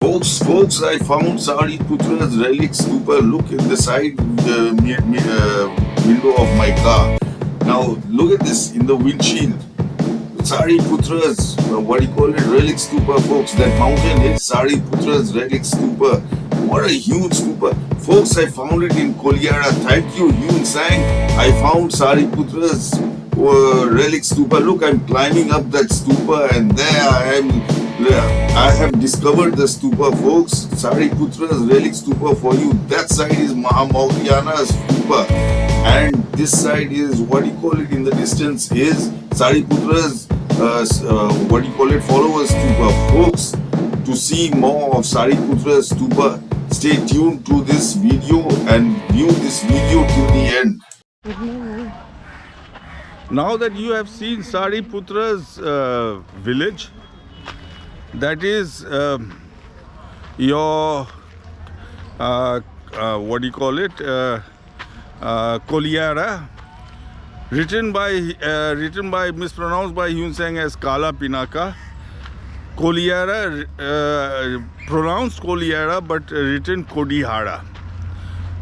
Folks, I found Sariputra's relic stupa. Look in the side window of my car. Now, look at this in the windshield. Sariputra's, relic stupa, folks. That mountain is Sariputra's relic stupa. What a huge stupa. Folks, I found it in Kolihara. Thank you, Huen Tsang. I found Sariputra's relic stupa. Look, I'm climbing up that stupa and there I am. I have discovered the stupa, folks. Sariputra's relic stupa for you. That side is Mahamauliana's stupa. And this side is, in the distance is Sariputra's, followers stupa. Folks, to see more of Sariputra's stupa, stay tuned to this video and view this video till the end. Now that you have seen Sariputra's village, that is your Kolihara, written by mispronounced by Huen Tsang as Kalapinaka. Kolihara, pronounced Kolihara but written Kodihara.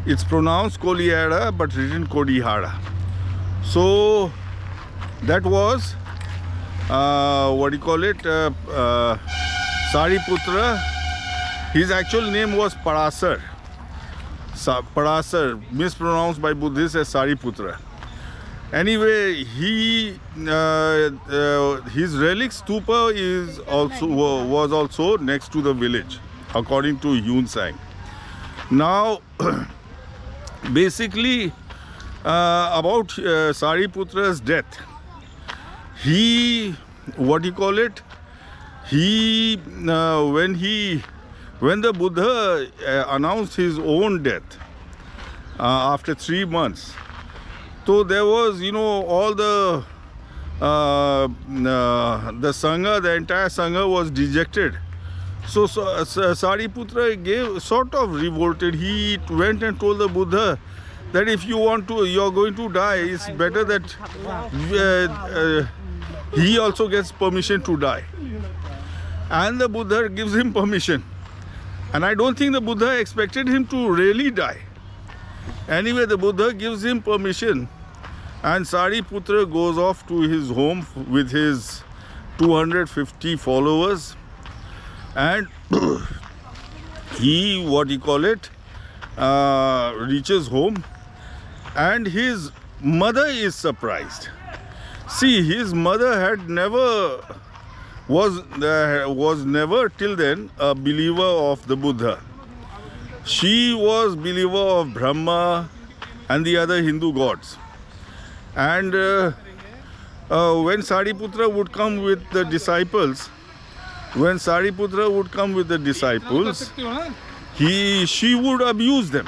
It's pronounced Kolihara but written Kodihara. So that was Sariputra. His actual name was Parasar. Parasar, mispronounced by Buddhists as Sariputra. Anyway, his relic stupa was also next to the village, according to Huen Tsang. Now, basically, about Sariputra's death. When the Buddha announced his own death after 3 months, so there was, all the Sangha, the entire Sangha was dejected. So Sariputra sort of revolted. He went and told the Buddha that if you're going to die, it's better that he also gets permission to die. And the Buddha gives him permission. And I don't think the Buddha expected him to really die. Anyway, the Buddha gives him permission. And Sariputra goes off to his home with his 250 followers. And he, reaches home. And his mother is surprised. See, his mother had never was never till then a believer of the Buddha. She was believer of Brahma and the other Hindu gods. And when Sariputra would come with the disciples, she would abuse them.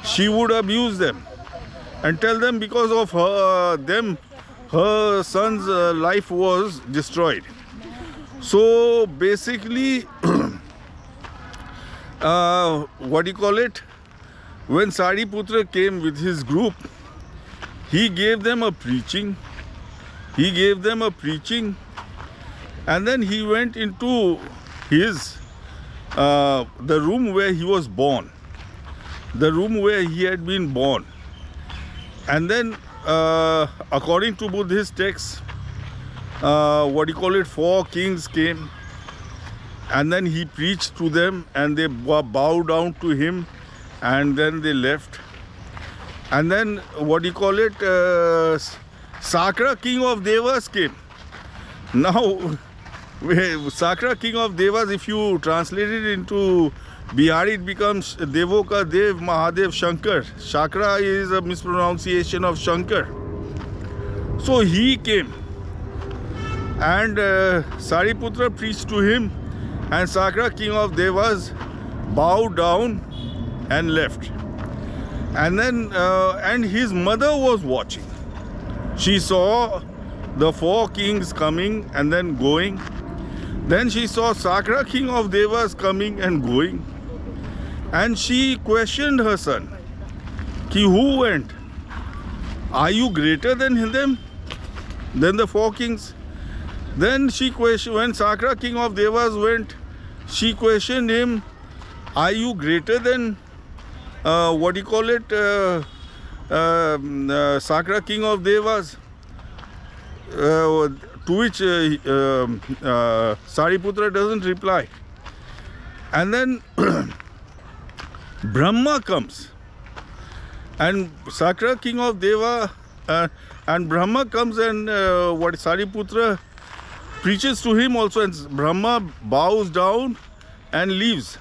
She would abuse them and tell them because of her son's life was destroyed. So basically, when Sariputra came with his group, he gave them a preaching. And then he went into his the room where he was born, the room where he had been born. And then, according to Buddhist texts, 4 kings came, and then he preached to them, and they bowed down to him, and then they left. And then Sakra, king of Devas, came. Now, Sakra, king of Devas, if you translate it into Bihari, it becomes Devoka Dev Mahadev Shankar. Sakra is a mispronunciation of Shankar. So he came. And Sariputra preached to him, and Sakra, king of Devas, bowed down and left. And then, and his mother was watching. She saw the 4 kings coming and then going. Then she saw Sakra, king of Devas, coming and going. And she questioned her son, who went? Are you greater than them? Than the 4 kings? Then she questioned, when Sakra, king of Devas, went, she questioned him, are you greater than Sakra, king of Devas? To which Sariputra doesn't reply. And then Brahma comes. And Sakra, king of Deva, and Brahma comes, and Sariputra preaches to him also, and Brahma bows down and leaves.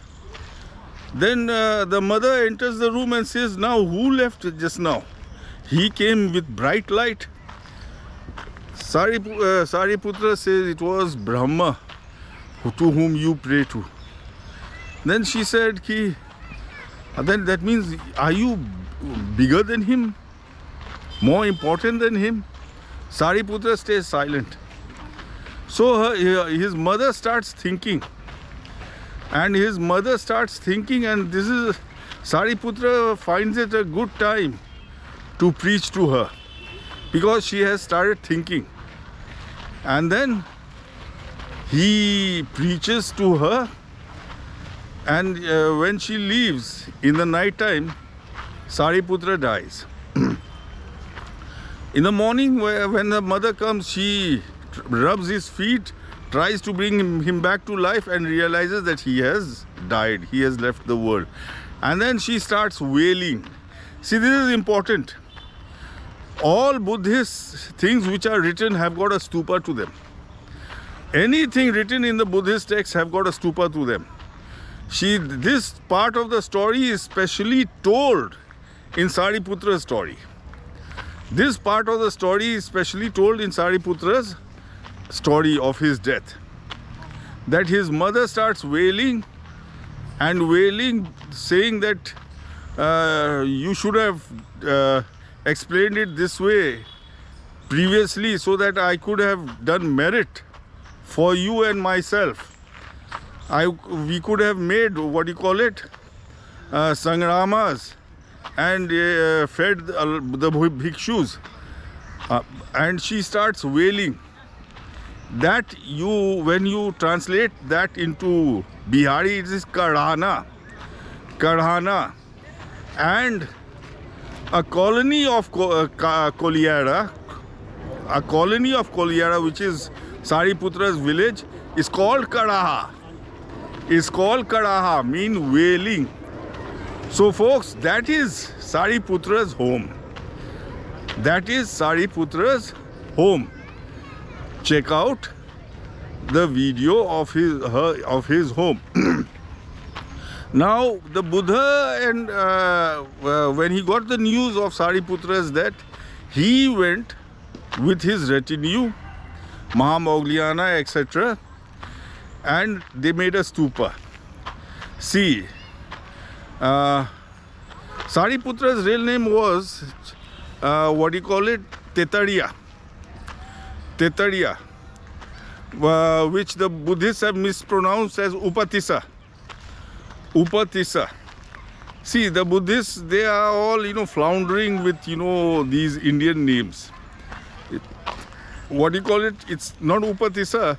Then the mother enters the room and says, now who left just now? He came with bright light. Sariputra says, it was Brahma to whom you pray to. Then she said, then that means, are you bigger than him? More important than him? Sariputra stays silent. So his mother starts thinking. And his mother starts thinking, and this is, Sariputra finds it a good time to preach to her, because she has started thinking. And then he preaches to her, and when she leaves in the night time, Sariputra dies. In the morning, when the mother comes, she rubs his feet, tries to bring him back to life, and realizes that he has died, he has left the world. And then she starts wailing. See, this is important. All Buddhist things which are written have got a stupa to them. Anything written in the Buddhist text have got a stupa to them. This part of the story is specially told in Sariputra's story. This part of the story is specially told in Sariputra's story of his death. That his mother starts wailing and wailing, saying that you should have explained it this way previously, so that I could have done merit for you and myself. We could have made sangramas and fed the bhikshus. And she starts wailing. That when you translate that into Bihari, it is Karhana. And a colony of Kolihara, which is Sariputra's village, is called Karhara. Mean wailing. So folks, that is Sariputra's home. That is Sariputra's home. Check out the video of his home. Now the Buddha, and when he got the news of Sariputra's death, he went with his retinue, Mahamaugliana, etc., and they made a stupa. See, Sariputra's real name was Tetariya. Which the Buddhists have mispronounced as Upatissa. See, the Buddhists, they are all, floundering with, these Indian names. It's not Upatissa.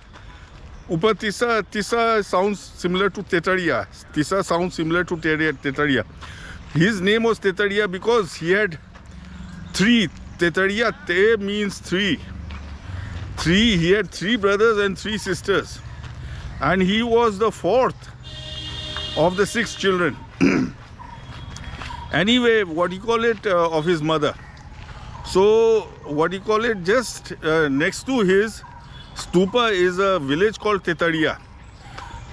Tissa sounds similar to Tetariya. Tissa sounds similar to Tetariya. His name was Tetariya because he had three. Tetariya, Te means three. He had 3 brothers and 3 sisters. And he was the 4th of the 6 children. Anyway, of his mother. So, just next to his stupa is a village called Tetariya.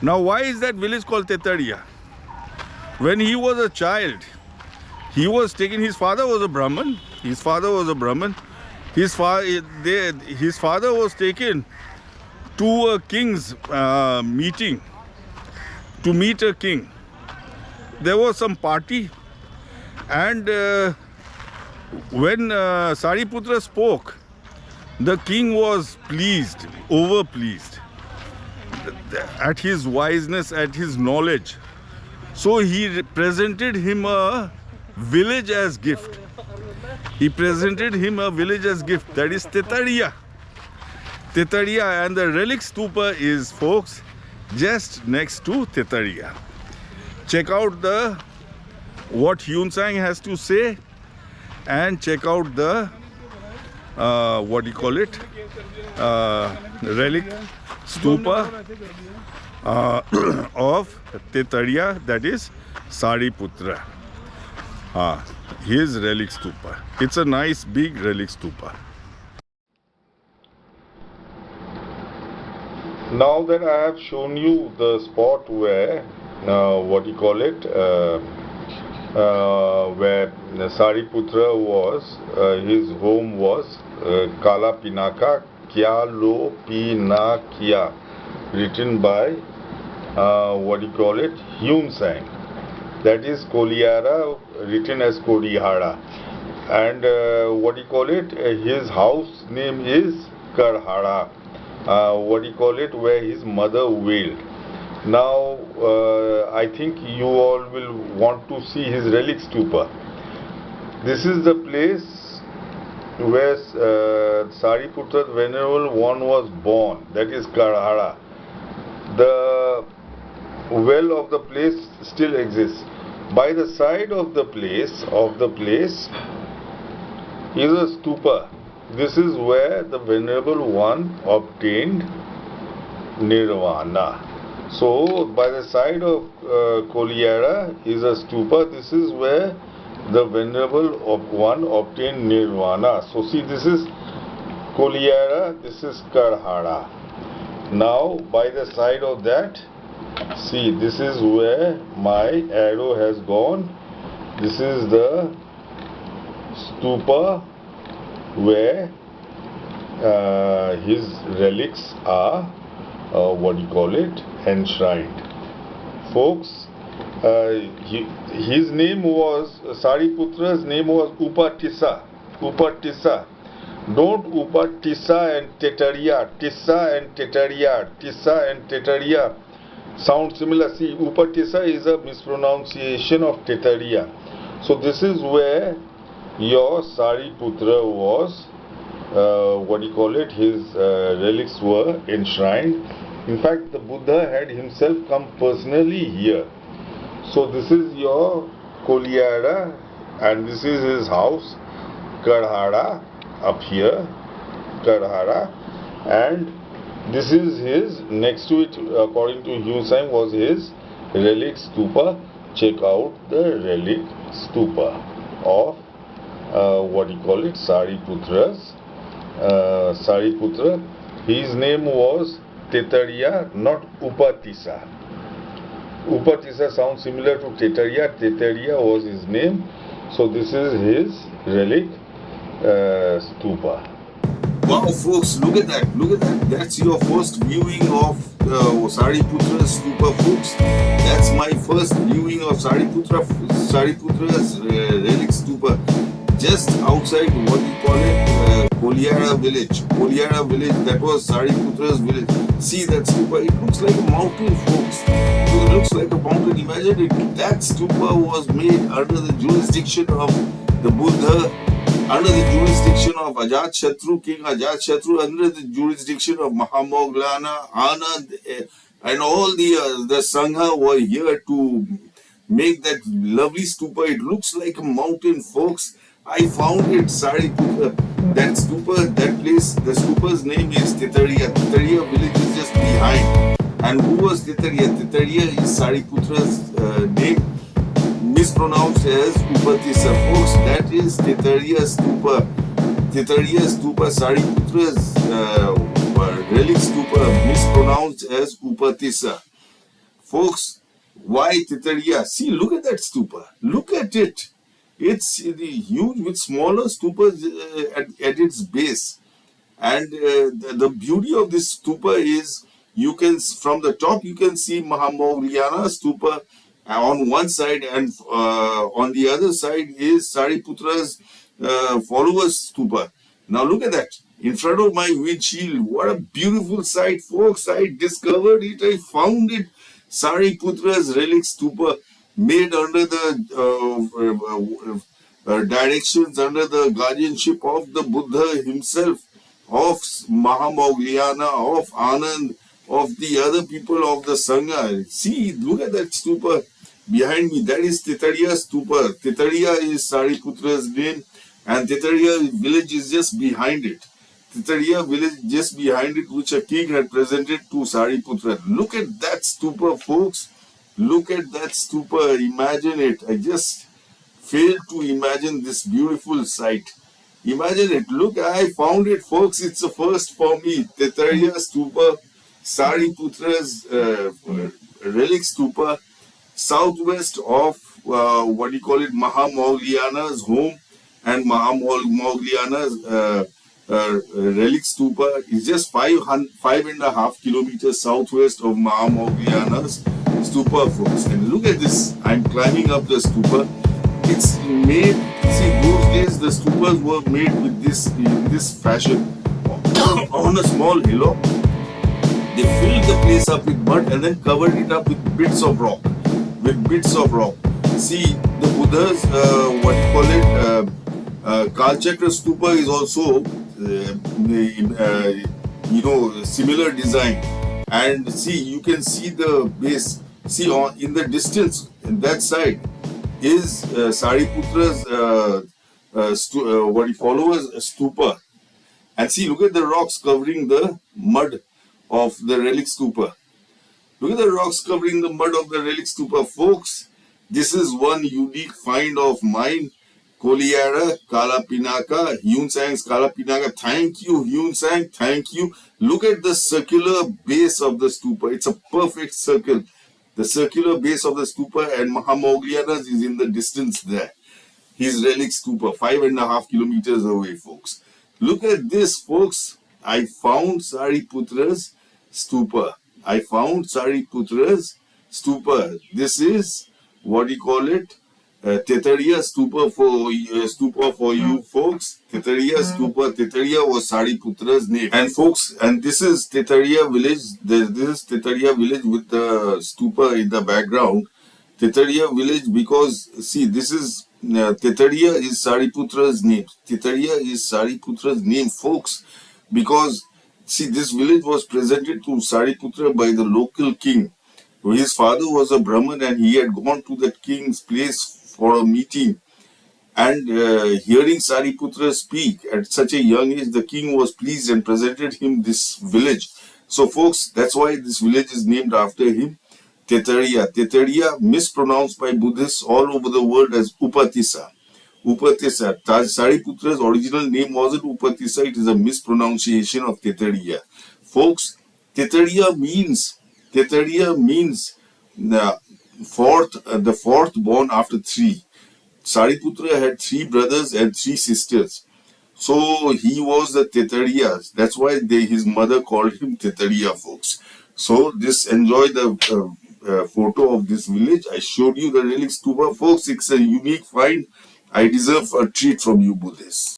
Now, why is that village called Tetariya? When he was a child, he was taken, his father was a Brahmin. His father was taken to a king's meeting, to meet a king. There was some party, and when Sariputra spoke, the king was pleased, overpleased at his wiseness, at his knowledge. So he presented him a village as gift. That is Tetariya. And the relic stupa is, folks, just next to Tetariya. Check out what Huen Tsang has to say, and check out the relic stupa of Tetariya, that is Sariputra. His relic stupa. It's a nice big relic stupa. Now that I have shown you the spot where where Sariputra was, his home was Kalapinaka, Kiu-lo-pi-na-kia, written by Huen Tsang. That is Kolihara, written as Kodihara. And his house name is Karhara. Where his mother wailed. Now, I think you all will want to see his relic stupa. This is the place where Sariputra Venerable One was born, that is Karhara. The well of the place still exists. By the side of the place is a stupa. This is where the Venerable One obtained nirvana. So, by the side of Kolihara is a stupa. This is where the Venerable One obtained nirvana. So, see, this is Kolihara, this is Karhara. Now, by the side of that, see, this is where my arrow has gone. This is the stupa where his relics are enshrined. Folks, his name was, Sariputra's name was Upatissa. Don't Upatissa and Tetariya. Tissa and Tetariya sound similar. See, Upatissa is a mispronunciation of Tetariya. So this is where your Sariputra was, his relics were enshrined. In fact, the Buddha had himself come personally here. So this is your Kolihara, and this is his house, Karhara, up here, Karhara, and this is his, next to it, according to Huen Tsang, was his relic stupa. Check out the relic stupa of Sariputra. His name was Tetariya, not Upatissa. Upatissa sounds similar to Tetariya. Tetariya was his name. So this is his relic stupa. Wow, folks, look at that. That's your first viewing of Sariputra's stupa, folks. That's my first viewing of Sariputra's relic stupa. Just outside Kolihara village. That was Sariputra's village. See that stupa? It looks like a mountain, folks. It looks like a mountain. Imagine it. That stupa was made under the jurisdiction of the Buddha, under the jurisdiction of King Ajatshatu, under the jurisdiction of Mahamoggallana, Anand, and all the Sangha were here to make that lovely stupa. It looks like a mountain, folks. I found it, Sariputra. That stupa, that place, the stupa's name is Tetariya. Tetariya village is just behind. And who was Tetariya? Tetariya is Sariputra's name, mispronounced as Upatissa. Folks, that is Tetariya stupa. Tetariya stupa, Sariputra's relic stupa, mispronounced as Upatissa. Folks, why Tetariya? See, look at that stupa. Look at it. It's huge with smaller stupas at its base. And the beauty of this stupa is, you can, from the top, you can see Mahamoggallana stupa on one side, and on the other side is Sariputra's followers stupa. Now look at that. In front of my windshield, what a beautiful sight, folks. I discovered it, I found it. Sariputra's relic stupa, made under the directions, under the guardianship of the Buddha himself, of Mahamoggallana, of Anand, of the other people of the Sangha. See, look at that stupa behind me. That is Tetariya stupa. Tetariya is Sariputra's name, and Tetariya village is just behind it. Tetariya village just behind it, which a king had presented to Sariputra. Look at that stupa, folks. Look at that stupa. Imagine it. I just failed to imagine this beautiful sight. Imagine it. Look, I found it, folks. It's a first for me. Tetariya stupa, Sariputra's relic stupa, southwest of Mahamaugliana's home, and Mahamaugliana's relic stupa is just 5.5 kilometers southwest of Mahamaugliana's stupa, folks. And look at this. I'm climbing up the stupa. It's made, see, those days the stupas were made with this, in this fashion on a small hillock. They filled the place up with mud and then covered it up with bits of rock. See, the Buddha's, Kalchakra stupa is also, similar design. And see, you can see the base. See, in the distance, in that side, is Sariputra's stupa. And see, look at the rocks covering the mud of the relic stupa. Look at the rocks covering the mud of the relic stupa, folks. This is one unique find of mine. Kolihara, Kalapinaka, Huen Tsangs Kiu'lo-pi-na-kia. Thank you, Huen Tsang. Thank you. Look at the circular base of the stupa. It's a perfect circle. The circular base of the stupa, and Mahamaugliana's is in the distance there. His relic stupa, 5.5 kilometers away, folks. Look at this, folks. I found Sariputra's stupa. This is Tetariya stupa for you folks. Tetariya stupa. Tetariya was Sariputra's name. And folks, and this is Tetariya village. This is Tetariya village with the stupa in the background. Tetariya village, because see, this is Tetariya is Sariputra's name. Tetariya is Sariputra's name, folks, because see, this village was presented to Sariputra by the local king. His father was a Brahmin and he had gone to that king's place for a meeting. And hearing Sariputra speak at such a young age, the king was pleased and presented him this village. So folks, that's why this village is named after him, Tetariya. Tetariya, mispronounced by Buddhists all over the world as Upatissa. Sariputra's original name wasn't Upatissa, it is a mispronunciation of Tetariya. Folks, Tetariya means the fourth born after three. Sariputra had 3 brothers and 3 sisters. So he was the Tetariya. That's why his mother called him Tetariya, folks. So enjoy the photo of this village. I showed you the relic stupa, folks. It's a unique find. I deserve a treat from you Buddhists.